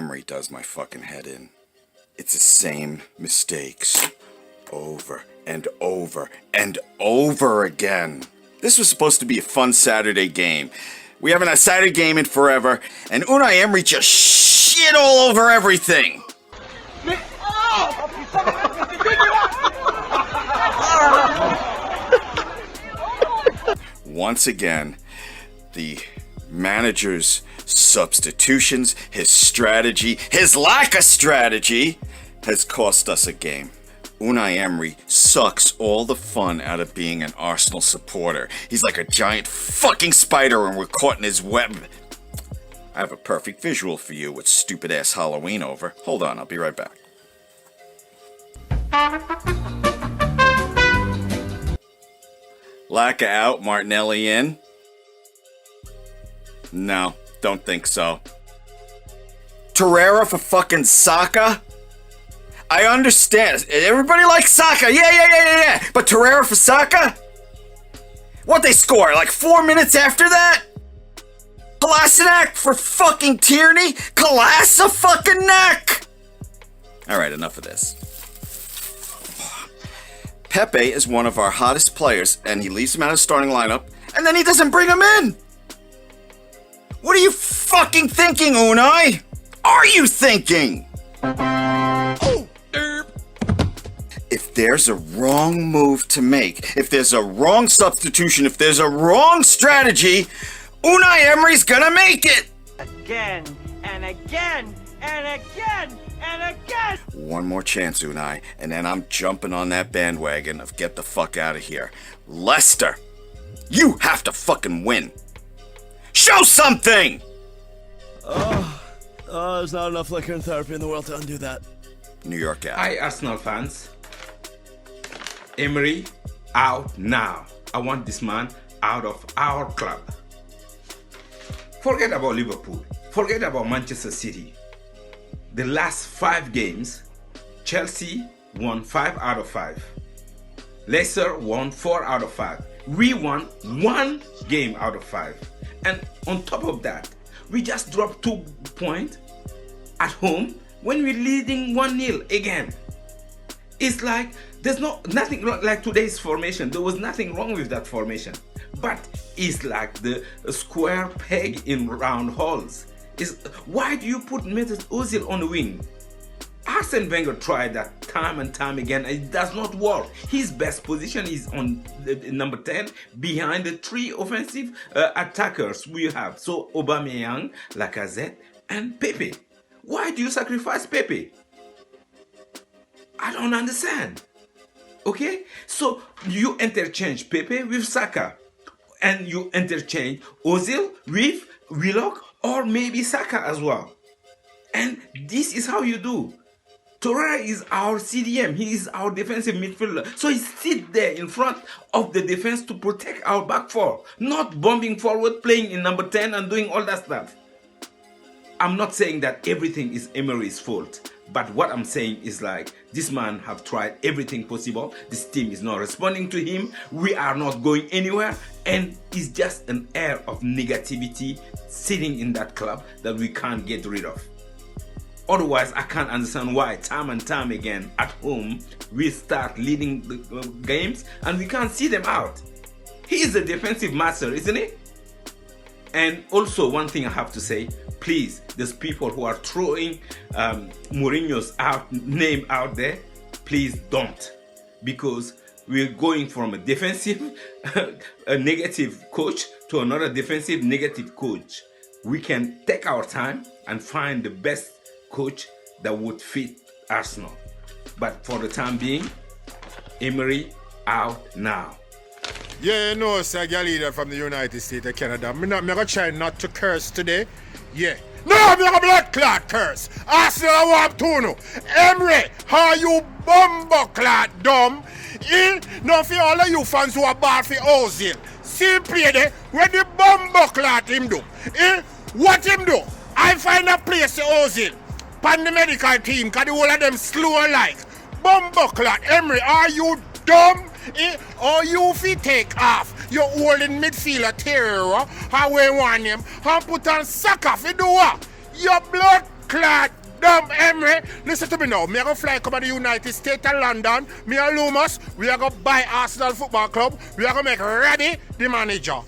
Emery does my fucking head in. It's the same mistakes over and over and over again. This was supposed to be a fun Saturday game. We haven't had a Saturday game in forever, and Unai Emery just shit all over everything. Once again, the manager's substitutions, his strategy, his lack of strategy, has cost us a game. Unai Emery sucks all the fun out of being an Arsenal supporter. He's like a giant fucking spider and we're caught in his web. I have a perfect visual for you with stupid-ass Halloween over. Hold on, I'll be right back. Laka out, Martinelli in? No, don't think so. Torreira for fucking Saka? I understand. Everybody likes Saka. Yeah. But Torreira for Saka? What they score? Like 4 minutes after that? Kolasinac for fucking Tierney? Kolasa fucking neck! Alright, enough of this. Pepe is one of our hottest players, and he leaves him out of the starting lineup, and then he doesn't bring him in! What are you fucking thinking, Unai? Are you thinking? If there's a wrong move to make, if there's a wrong substitution, if there's a wrong strategy, Unai Emery's gonna make it! Again, and again, and again, and again! One more chance, Unai, and then I'm jumping on that bandwagon of get the fuck out of here. Leicester, you have to fucking win. Show something! There's not enough liquor and therapy in the world to undo that. New York out. Hi, Arsenal fans. Emery, out now. I want this man out of our club. Forget about Liverpool. Forget about Manchester City. The last 5 games, Chelsea won 5 out of 5. Leicester won 4 out of 5. We won 1 game out of 5. And on top of that, we just dropped 2 points at home when we're leading 1-0 again. It's like there's nothing like today's formation. There was nothing wrong with that formation. But it's like the square peg in round holes. Why do you put Mesut Ozil on the wing? Arsene Wenger tried that time and time again. It does not work. His best position is on number 10 behind the 3 offensive attackers we have. So Aubameyang, Lacazette and Pepe. Why do you sacrifice Pepe? I don't understand. Okay? So you interchange Pepe with Saka. And you interchange Ozil with Willock or maybe Saka as well. And this is how you do. Torreira is our CDM. He is our defensive midfielder. So he sits there in front of the defense to protect our back four. Not bombing forward, playing in number 10 and doing all that stuff. I'm not saying that everything is Emery's fault. But what I'm saying is like, this man have tried everything possible. This team is not responding to him. We are not going anywhere. And it's just an air of negativity sitting in that club that we can't get rid of. Otherwise, I can't understand why time and time again at home, we start leading the games and we can't see them out. He is a defensive master, isn't he? And also one thing I have to say, please, there's people who are throwing Mourinho's name out there. Please don't. Because we're going from a defensive, a negative coach to another defensive, negative coach. We can take our time and find the best coach that would fit Arsenal. But for the time being, Emery out now. Yeah, you know, sir, your leader from the United States of Canada. I'm gonna try not to curse today. Yeah. No, I'm not a blood clot curse. Arsenal, I want to know. Emery, how you bumbo clot dumb? Now for all of you fans who are bad for Ozil, see him play there, where the bumbo clot him do? What him do? I find a place to Ozil. Pan the medical team, cause the whole of them slow like. Bumbo clot, Emery, are you dumb? Or you fi take off your holding midfielder terror, how we want him, and put on Saka fi do what? Your blood clot, dumb Emery. Listen to me now. Me a go fly come to the United States of London. Me and Loomis, we are go buy Arsenal Football Club. We are go make Reddy the manager.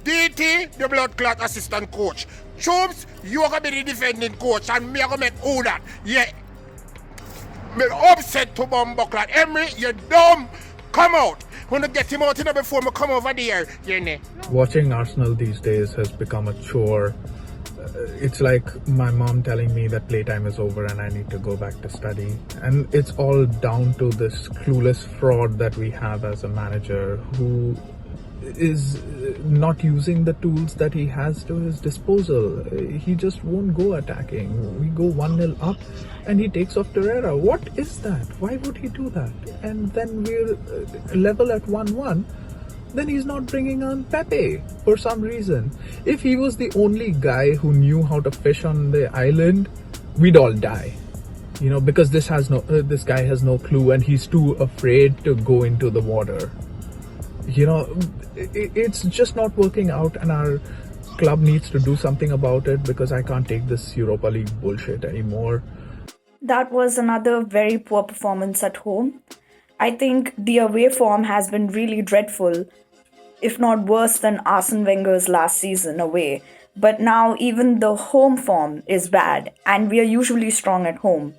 DT, the blood clot assistant coach. Choops, you are going to be the defending coach, and me are going to make all that. Yeah. Me upset to Bumbuckler. Emery, you dumb. Come out. When I get him out in before me come over there. Yeah, Watching Arsenal these days has become a chore. It's like my mom telling me that playtime is over and I need to go back to study. And it's all down to this clueless fraud that we have as a manager who is not using the tools that he has to his disposal. He just won't go attacking. We go 1-0 up and he takes off Torreira. What is that? Why would he do that? And then we're level at 1-1. Then he's not bringing on Pepe for some reason. If he was the only guy who knew how to fish on the island, we'd all die. You know, because this guy has no clue and he's too afraid to go into the water. You know, it's just not working out, and our club needs to do something about it because I can't take this Europa League bullshit anymore. That was another very poor performance at home. I think the away form has been really dreadful, if not worse than Arsene Wenger's last season away. But now even the home form is bad, and we are usually strong at home.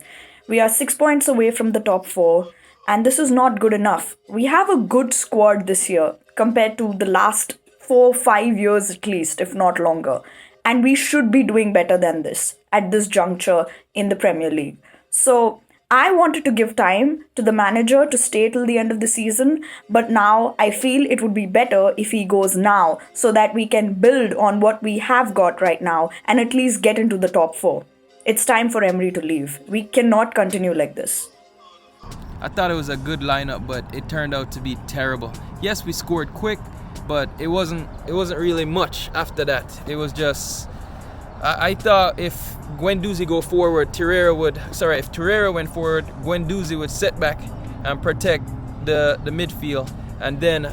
We are 6 points away from the top 4. And this is not good enough. We have a good squad this year compared to the last 4-5 years at least, if not longer. And we should be doing better than this at this juncture in the Premier League. So I wanted to give time to the manager to stay till the end of the season. But now I feel it would be better if he goes now so that we can build on what we have got right now and at least get into the top 4. It's time for Emery to leave. We cannot continue like this. I thought it was a good lineup, but it turned out to be terrible. Yes, we scored quick, but it wasn't really much after that. It was just, I thought if Guendouzi go forward, if Torreira went forward, Guendouzi would sit back and protect the midfield, and then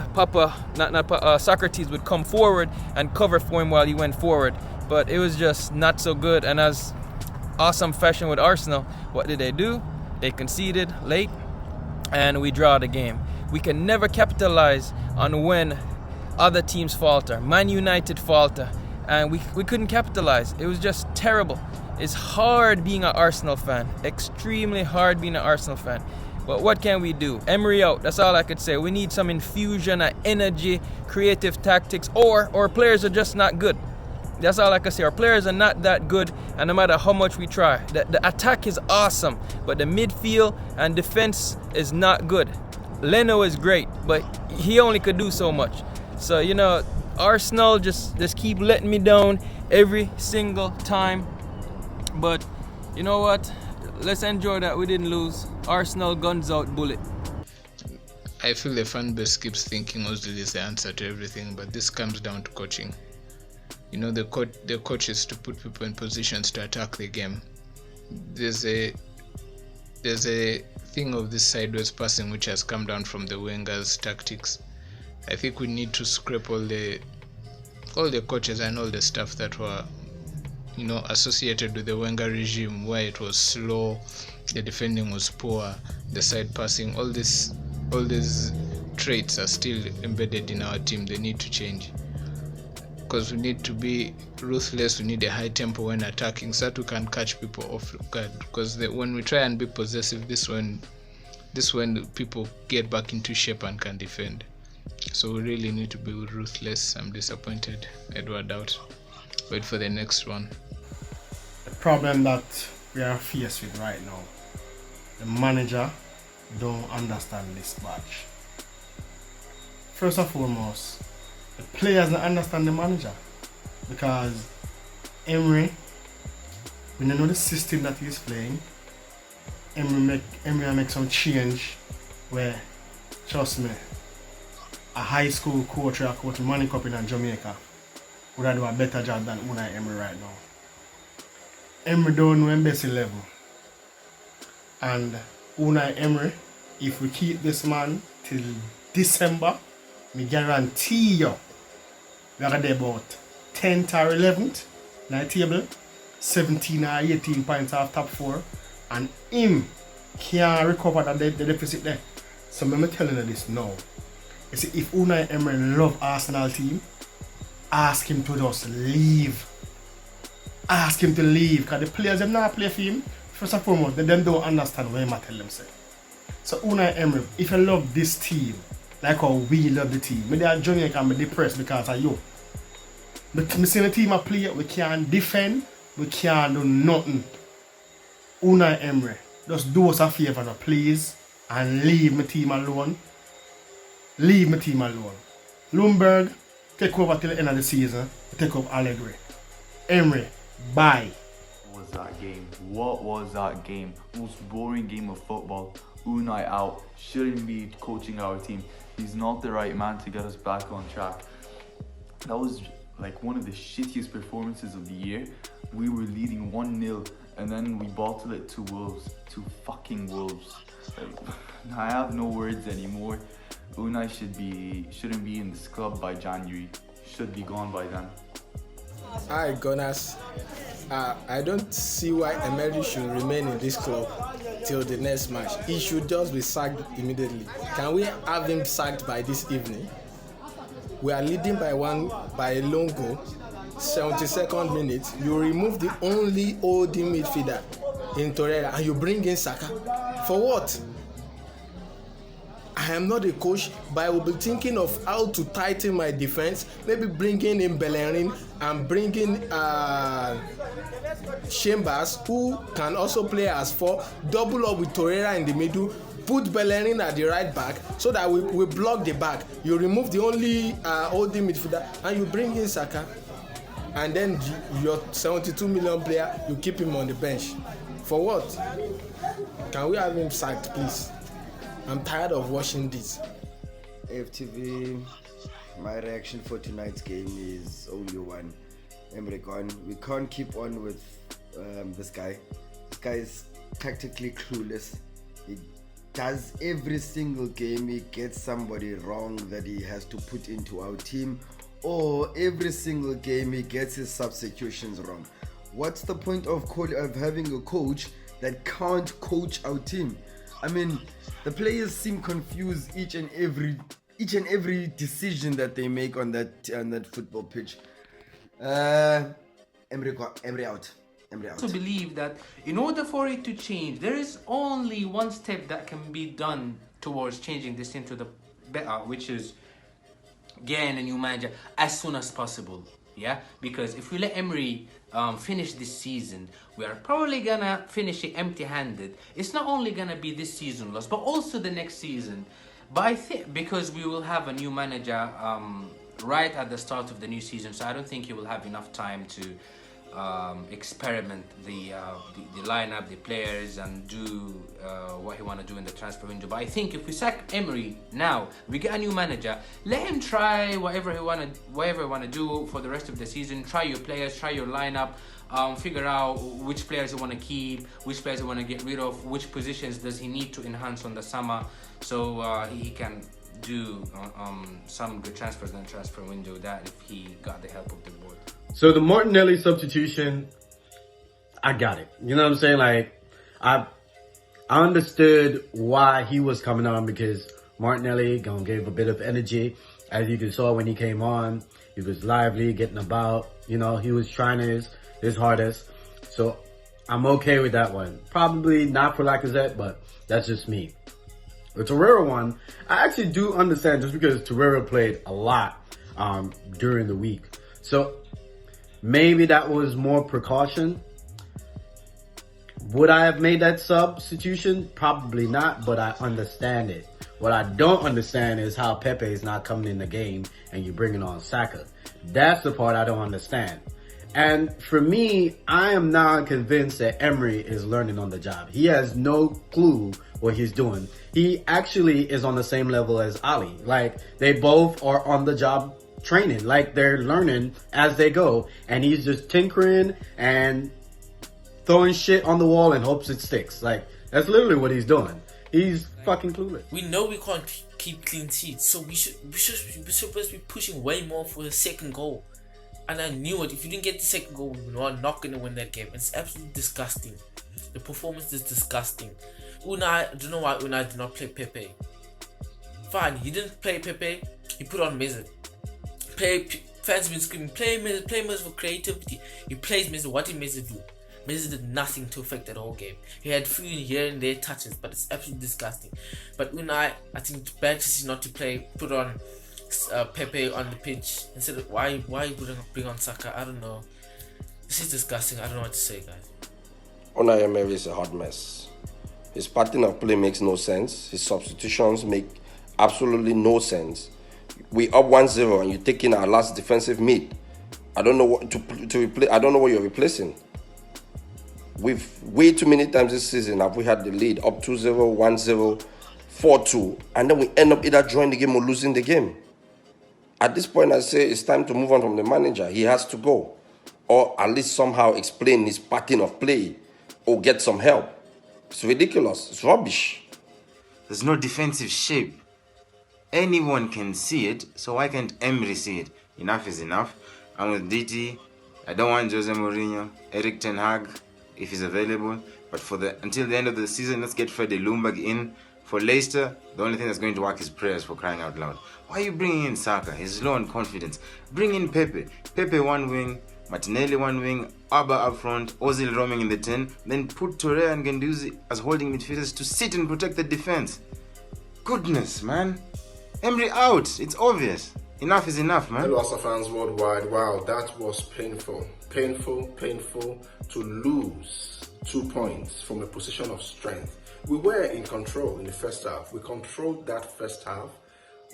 Socrates would come forward and cover for him while he went forward. But it was just not so good, and as awesome fashion with Arsenal, what did they do? They conceded late, and we draw the game. We can never capitalize on when other teams falter. Man United falter, and we couldn't capitalize. It was just terrible. It's hard being an Arsenal fan, extremely hard being an Arsenal fan. But what can we do? Emery out, that's all I could say. We need some infusion of energy, creative tactics, or our players are just not good. That's all I can say. Our players are not that good, and no matter how much we try. The attack is awesome, but the midfield and defense is not good. Leno is great, but he only could do so much. So, you know, Arsenal just keep letting me down every single time. But you know what? Let's enjoy that we didn't lose. Arsenal guns out bullet. I feel the fan base keeps thinking Ozil is the answer to everything, but this comes down to coaching. You know, the coach is to put people in positions to attack the game. There's a thing of this sideways passing which has come down from the Wenger's tactics. I think we need to scrape all the coaches and all the stuff that were, you know, associated with the Wenger regime, where it was slow, the defending was poor, the side passing. All these traits are still embedded in our team. They need to change. Because we need to be ruthless, we need a high tempo when attacking so that we can catch people off guard. Because when we try and be possessive, this when people get back into shape and can defend. So we really need to be ruthless. I'm disappointed, Edward out. Wait for the next one. The problem that we are faced with right now, the manager don't understand this batch. First and foremost, the players don't understand the manager, because Emery, we don't know the system that he's playing. Emery make some change where, trust me, a high school coach or a coach Manny Cup in Jamaica would have done a better job than Unai Emery right now. Emery don't know embassy level, and Unai Emery, if we keep this man till December, me guarantee you we are there about 10th or 11th in the table, 17 or 18 points off top 4, and him can't recover the deficit there. So I'm telling you this now. You see, if Unai Emery love Arsenal team, ask him to just leave. Ask him to leave, because the players them not play for him. First and foremost, they them don't understand what I tell them say. So Unai Emery, if you love this team, like how we love the team, maybe I Jamaica can be depressed because of you. But me see the team I play, we can't defend, we can't do nothing. Unai Emery, just do us a favor now, please, and leave my team alone. Leave my team alone. Lumberg, take over till the end of the season, take up Allegri. Emery, bye. What was that game? What was that game? Most boring game of football. Unai out, shouldn't be coaching our team. He's not the right man to get us back on track. That was like one of the shittiest performances of the year. We were leading 1-0 and then we bottled it to Wolves, to fucking Wolves. I have no words anymore. Unai shouldn't be in this club by January. Should be gone by then. Hi Gooners. I don't see why Emery should remain in this club till the next match. He should just be sacked immediately. Can we have him sacked by this evening? We are leading by a lone goal. 72nd minute, you remove the only holding midfielder in Torreira and you bring in Saka. For what? I am not a coach, but I will be thinking of how to tighten my defense. Maybe bringing in Bellerin and bringing Chambers, who can also play as 4, double up with Torreira in the middle, put Bellerin at the right back so that we block the back. You remove the only holding midfielder and you bring in Saka. And then your 72 million player, you keep him on the bench. For what? Can we have him sacked, please? I'm tired of watching this. AFTV, my reaction for tonight's game is only one. Emery gone. We can't keep on with this guy. This guy is tactically clueless. He does every single game. He gets somebody wrong that he has to put into our team, or every single game he gets his substitutions wrong. What's the point of having a coach that can't coach our team? I mean, the players seem confused each and every decision that they make on that football pitch. Emery out. I also believe that in order for it to change, there is only one step that can be done towards changing this into the better, which is getting a new manager as soon as possible. Yeah, because if we let Emery finish this season, we are probably gonna finish it empty-handed. It's not only gonna be this season loss, but also the next season. But I think because we will have a new manager right at the start of the new season, so I don't think he will have enough time to experiment the lineup, the players, and do what he want to do in the transfer window. But I think if we sack Emery now, we get a new manager, let him try whatever he want to do for the rest of the season. Try your players, try your lineup, figure out which players you want to keep, which players you want to get rid of, which positions does he need to enhance on the summer, so he can do some good transfers in the transfer window, that if he got the help of the board. So the Martinelli substitution, I got it. You know what I'm saying? Like, I understood why he was coming on, because Martinelli gave a bit of energy. As you can saw when he came on, he was lively, getting about. You know, he was trying his hardest. So I'm okay with that one. Probably not for Lacazette, but that's just me. The Torreira one, I actually do understand, just because Torreira played a lot during the week. So maybe that was more precaution. Would I have made that substitution? Probably not, but I understand it. What I don't understand is how Pepe is not coming in the game and you're bringing on Saka. That's the part I don't understand. And for me, I am not convinced that Emery is learning on the job. He has no clue what he's doing. He actually is on the same level as Ali. Like, they both are on the job training. Like, they're learning as they go. And he's just tinkering and throwing shit on the wall and hopes it sticks. Like, that's literally what he's doing. He's fucking clueless. We know we can't keep clean sheets, so we're supposed to be pushing way more for the second goal. And I knew it. If you didn't get the second goal, we were not going to win that game. It's absolutely disgusting. The performance is disgusting. I don't know why Unai did not play Pepe. Fine, he didn't play Pepe. He put on Mezzo. Fans have been screaming, play Mezzo for creativity. He plays Mezzo. What did Mezzo do? Mezzo did nothing to affect that whole game. He had few here and there touches, but it's absolutely disgusting. But Unai, I think it's bad to see not to put on Pepe on the pitch instead of why wouldn't bring on Saka? I don't know. This is disgusting. I don't know what to say, guys. Unai Emery is a hot mess. His pattern of play makes no sense. His substitutions make absolutely no sense. We up 1-0 and you're taking our last defensive mid. I don't know what to replace. I don't know what you're replacing. We've way too many times this season have we had the lead up 2-0, 1-0, 4-2, and then we end up either drawing the game or losing the game. At this point, I say it's time to move on from the manager. He has to go, or at least somehow explain his pattern of play, or get some help. It's ridiculous. It's rubbish. There's no defensive shape. Anyone can see it, so why can't Emery see it? Enough is enough. I'm with DT. I don't want Jose Mourinho, Eric Ten Hag, if he's available. But until the end of the season, let's get Freddie Ljungberg in. For Leicester, the only thing that's going to work is prayers, for crying out loud. Why are you bringing in Saka? He's low on confidence. Bring in Pepe. Pepe one wing, Martinelli one wing, Abba up front, Ozil roaming in the 10. Then put Torreira and Guendouzi as holding midfielders to sit and protect the defense. Goodness, man. Emery out. It's obvious. Enough is enough, man. Hello, Arsenal fans worldwide. Wow, that was painful. Painful to lose 2 points from a position of strength. We were in control in the first half. We controlled that first half.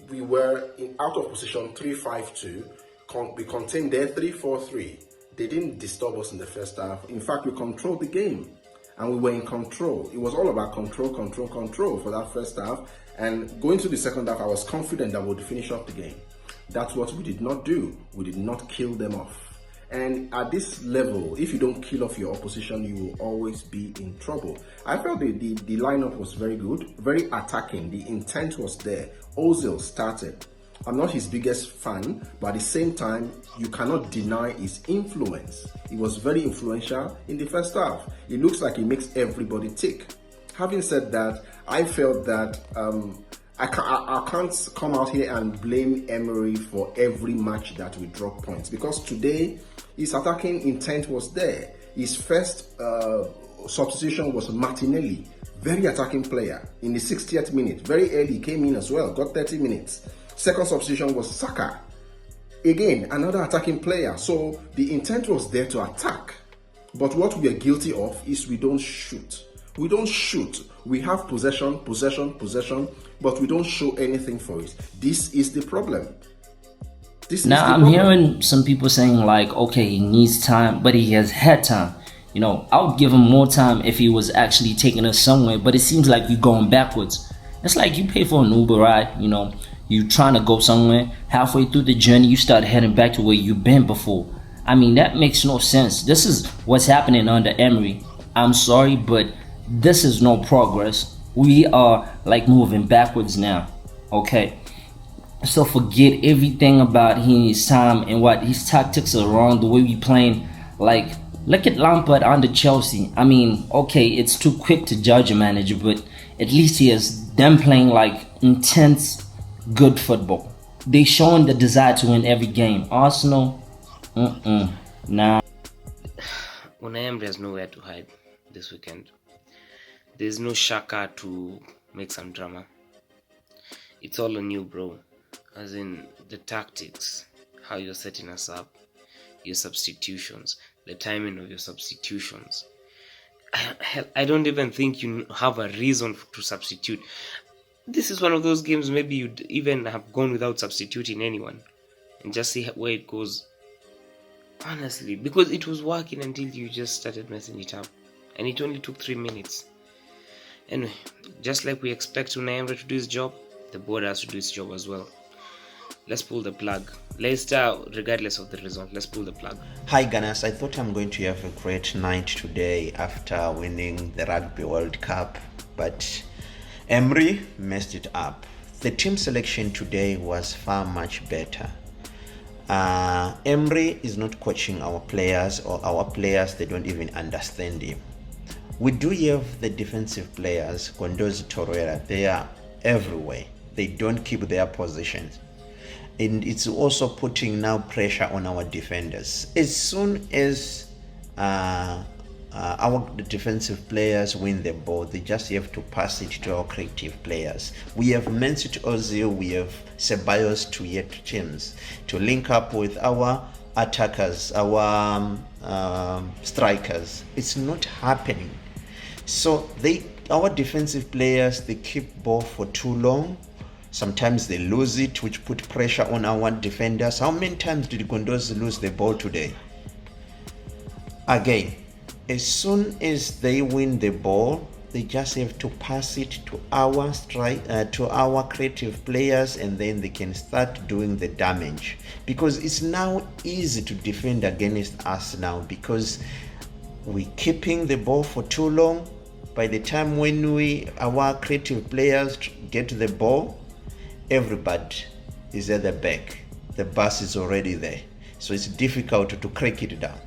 We were out of position 3-5-2. We contained their 3-4-3. They didn't disturb us in the first half. In fact, we controlled the game and we were in control. It was all about control for that first half. And going to the second half, I was confident that we would finish off the game. That's what we did not do. We did not kill them off. And at this level, if you don't kill off your opposition, you will always be in trouble. I felt the lineup was very good, very attacking. The intent was there. Ozil started. I'm not his biggest fan, but at the same time, you cannot deny his influence. He was very influential in the first half. It looks like he makes everybody tick. Having said that, I felt that I can't come out here and blame Emery for every match that we drop points, because today his attacking intent was there. His first substitution was Martinelli, very attacking player in the 60th minute. Very early, came in as well, got 30 minutes. Second substitution was Saka, again another attacking player. So the intent was there to attack, but what we are guilty of is we don't shoot. We don't shoot. We have possession, but we don't show anything for it. This is the problem. Now I'm hearing some people saying like, okay, he needs time, but he has had time. You know, I would give him more time if he was actually taking us somewhere, but it seems like you're going backwards. It's like you pay for an Uber ride, you know, you're trying to go somewhere, halfway through the journey, you start heading back to where you've been before. I mean, that makes no sense. This is what's happening under Emery. I'm sorry, but this is no progress. We are like moving backwards now, okay? So forget everything about his time and what his tactics are wrong, the way we playing. Like, look at Lampard under Chelsea. I mean, okay, it's too quick to judge a manager, but at least he has them playing like intense, good football. They showing the desire to win every game. Arsenal, nah. Unai Emery has nowhere to hide this weekend. There's no Shaka to make some drama. It's all on you, bro. As in the tactics, how you're setting us up, your substitutions, the timing of your substitutions. I don't even think you have a reason to substitute. This is one of those games maybe you'd even have gone without substituting anyone and just see where it goes. Honestly, because it was working until you just started messing it up. And it only took 3 minutes. Anyway, just like we expect Unai Emery to do his job, the board has to do its job as well. Let's pull the plug. Leicester, regardless of the result, let's pull the plug. Hi Gooners, I thought I'm going to have a great night today after winning the Rugby World Cup, but Emery messed it up. The team selection today was far much better. Emery is not coaching our players, or our players, they don't even understand him. We do have the defensive players, Gondozi, Torreira, they are everywhere. They don't keep their positions. And it's also putting now pressure on our defenders. As soon as our defensive players win the ball, they just have to pass it to our creative players. We have Mesut Ozil, we have Ceballos to yet teams to link up with our attackers, our strikers. It's not happening. So our defensive players, they keep ball for too long. Sometimes they lose it, which put pressure on our defenders. How many times did Gondozi lose the ball today? Again, as soon as they win the ball, they just have to pass it to our creative players, and then they can start doing the damage. Because it's now easy to defend against us now, because we're keeping the ball for too long. By the time when our creative players get the ball, everybody is at the back. The bus is already there. So it's difficult to crack it down.